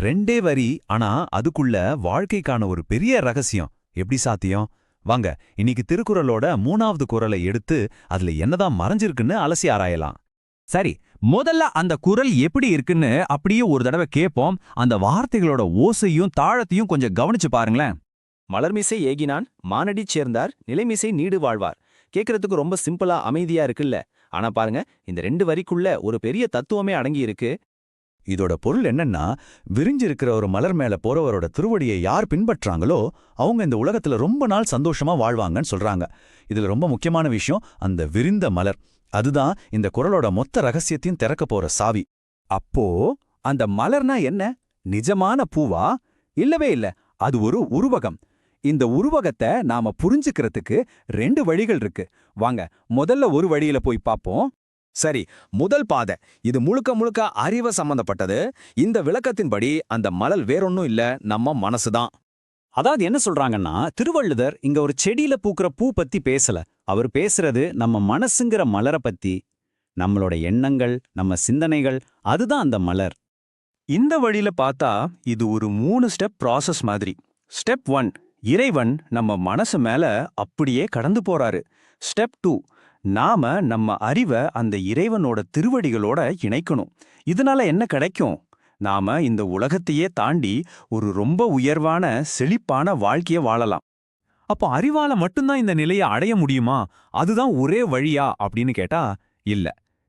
2 வரி, ஆனா அதுக்குள்ள வாழ்க்கைக்கான ஒரு பெரிய ரகசியம். எப்படி சாத்தியம்? வாங்க, இன்னைக்கு திருக்குறளோட 3வது குறளை எடுத்து அதுல என்னதான் மறைஞ்சிருக்குன்னு அலசி ஆராயலாம். சரி, முதல்ல அந்த குரல் எப்படி இருக்குன்னு அப்படியே ஒரு தடவை கேட்போம். அந்த வார்த்தைகளோட ஓசையும் தாளத்தையும் கொஞ்சம் கவனிச்சு பாருங்களேன். மலர்மிசை ஏகினான் மானடிச் சேர்ந்தார் நிலைமிசை நீடு வாழ்வார். கேட்கறதுக்கு ரொம்ப சிம்பிளா அமைதியா இருக்குல்ல. ஆனா பாருங்க, இந்த 2 வரிக்குள்ள ஒரு பெரிய தத்துவமே அடங்கி இருக்கு. இதோட பொருள் என்னன்னா, விரிஞ்சிருக்கிற ஒரு மலர் மேல போறவரோட திருவடியை யார் பின்பற்றாங்களோ அவங்க இந்த உலகத்துல ரொம்ப நாள் சந்தோஷமா வாழ்வாங்கன்னு சொல்றாங்க. இதுல ரொம்ப முக்கியமான விஷயம் அந்த விரிந்த மலர். அதுதான் இந்த குறளோட மொத்த ரகசியத்தையும் திறக்க போற சாவி. அப்போ அந்த மலர்னா என்ன? நிஜமான பூவா? இல்லவே இல்ல, அது ஒரு உருவகம். இந்த உருவகத்தை நாம புரிஞ்சுக்கிறதுக்கு 2 வழிகள் இருக்கு. வாங்க, முதல்ல ஒரு வழியில போய் பாப்போம். சரி, முதல் பாதை இது முழுக்க முழுக்க அறிவு சம்பந்தப்பட்டது. இந்த விளக்கத்தின்படி அந்த மலர் வேறொன்னும் இல்ல, நம்ம மனசுதான். அதாவது என்ன சொல்றாங்கன்னா, திருவள்ளுவர் இங்க ஒரு செடியில பூக்கிற பூ பத்தி பேசல. அவர் பேசுறது நம்ம மனசுங்கிற மலரை பத்தி. நம்மளோட எண்ணங்கள், நம்ம சிந்தனைகள், அதுதான் அந்த மலர். இந்த வழியில பார்த்தா இது ஒரு 3 ஸ்டெப் ப்ராசஸ் மாதிரி. ஸ்டெப் 1, இறைவன் நம்ம மனசு மேல அப்படியே கடந்து போறாரு. ஸ்டெப் 2, நாம நம்ம அறிவை அந்த இறைவனோட திருவடிகளோட இணைக்கணும். இதனால என்ன கிடைக்கும்? நாம இந்த உலகத்தையே தாண்டி ஒரு ரொம்ப உயர்வான செழிப்பான வாழ்க்கைய வாழலாம். அப்போ அறிவால மட்டும்தான் இந்த நிலையை அடைய முடியுமா? அதுதான் ஒரே வழியா அப்படின்னு கேட்டா இல்ல.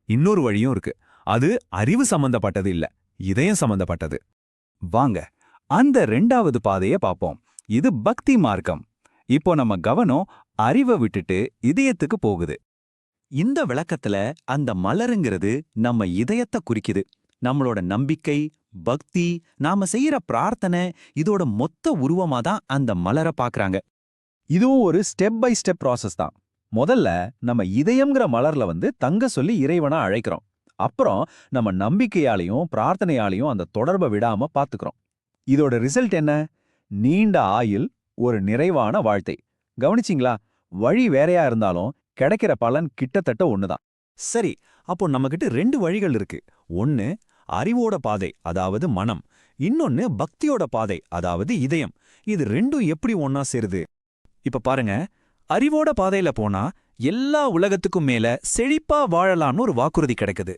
இன்னொரு வழியும் இருக்கு. அது அறிவு சம்பந்தப்பட்டது இல்ல, இதயம் சம்பந்தப்பட்டது. வாங்க, அந்த 2வது பாதையை பாப்போம். இது பக்தி மார்க்கம். இப்போ நம்ம கவனம் அறிவை விட்டுட்டு இதயத்துக்கு போகுது. இந்த விளக்கத்துல அந்த மலருங்கிறது நம்ம இதயத்தை குறிக்குது. நம்மளோட நம்பிக்கை, பக்தி, நாம செய்யற பிரார்த்தனை, இதோட மொத்த உருவமா தான் அந்த மலரை பாக்குறாங்க. இதுவும் ஒரு ஸ்டெப் பை ஸ்டெப் ப்ராசஸ் தான். முதல்ல நம்ம இதயம்ங்கிற மலர்ல தங்க சொல்லி இறைவனா அழைக்கிறோம். அப்புறம் நம்ம நம்பிக்கையாலையும் பிரார்த்தனையாலையும் அந்த தொடர்பை விடாம பாத்துக்கிறோம். இதோட ரிசல்ட் என்ன? நீண்ட ஆயுள், ஒரு நிறைவான வாழ்க்கை. கவனிச்சிங்களா? வழி வேறையா இருந்தாலும் கிடைக்கிற பலன் கிட்டத்தட்ட ஒண்ணுதான். சரி, அப்போ நம்மகிட்ட 2 வழிகள் இருக்கு. ஒன்னு அறிவோட பாதை, அதாவது மனம். இன்னொன்னு பக்தியோட பாதை, அதாவது இதயம். இது 2ம் எப்படி ஒன்னா சேருது? இப்ப பாருங்க, அறிவோட பாதையில போனா எல்லா உலகத்துக்கும் மேல செழிப்பா வாழலான்னு ஒரு வாக்குறுதி கிடைக்குது.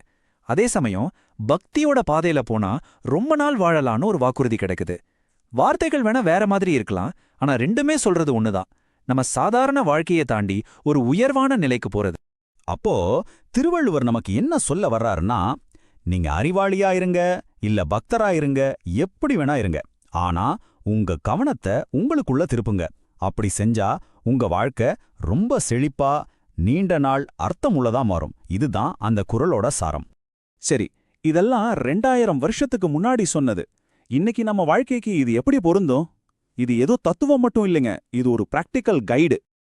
அதே சமயம் பக்தியோட பாதையில போனா ரொம்ப நாள் வாழலான்னு ஒரு வாக்குறுதி கிடைக்குது. வார்த்தைகள் வேணா வேற மாதிரி இருக்கலாம், ஆனா 2மே சொல்றது ஒண்ணுதான். நம்ம சாதாரண வாழ்க்கையை தாண்டி ஒரு உயர்வான நிலைக்கு போறது. அப்போ திருவள்ளுவர் நமக்கு என்ன சொல்ல வர்றாருன்னா, நீங்க அறிவாளியா இருங்க, இல்ல பக்தரா இருங்க, எப்படி வேணா இருங்க. ஆனா உங்க கவனத்தை உங்களுக்குள்ள திருப்புங்க. அப்படி செஞ்சா உங்க வாழ்க்கை ரொம்ப செழிப்பா, நீண்ட நாள் அர்த்தமுள்ளதா மாறும். இதுதான் அந்த குறளோட சாரம். சரி, இதெல்லாம் 2000 வருஷத்துக்கு முன்னாடி சொன்னது. இன்னைக்கு நம்ம வாழ்க்கைக்கு இது எப்படி பொருந்தும்? இது ஏதோ தத்துவம் மட்டும் இல்லைங்க, இது ஒரு பிராக்டிக்கல் கைடு.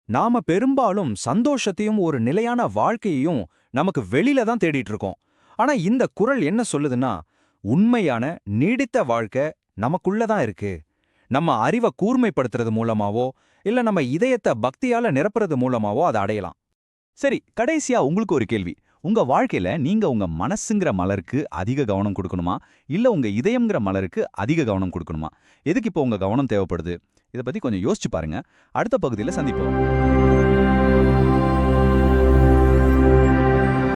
நாம பெரும்பாலும் சந்தோஷத்தையும் ஒரு நிலையான வாழ்க்கையையும் நமக்கு வெளியில தான் தேடிட்டு இருக்கோம். ஆனா இந்த குறள் என்ன சொல்லுதுன்னா, உண்மையான நீடித்த வாழ்க்கை நமக்குள்ளதான் இருக்கு. நம்ம அறிவை கூர்மைப்படுத்துறது மூலமாவோ இல்ல நம்ம இதயத்தை பக்தியால நிரப்புறது மூலமாவோ அதை அடையலாம். சரி, கடைசியா உங்களுக்கு ஒரு கேள்வி. உங்க வாழ்க்கையில நீங்க உங்க மனசுங்கிற மலருக்கு அதிக கவனம் கொடுக்கணுமா, இல்ல உங்க இதயம்ங்கிற மலருக்கு அதிக கவனம் கொடுக்கணுமா? எதுக்கு இப்போ உங்க கவனம் தேவைப்படுது? இதை பத்தி கொஞ்சம் யோசிச்சு பாருங்க. அடுத்த பகுதியில் சந்திப்போம்.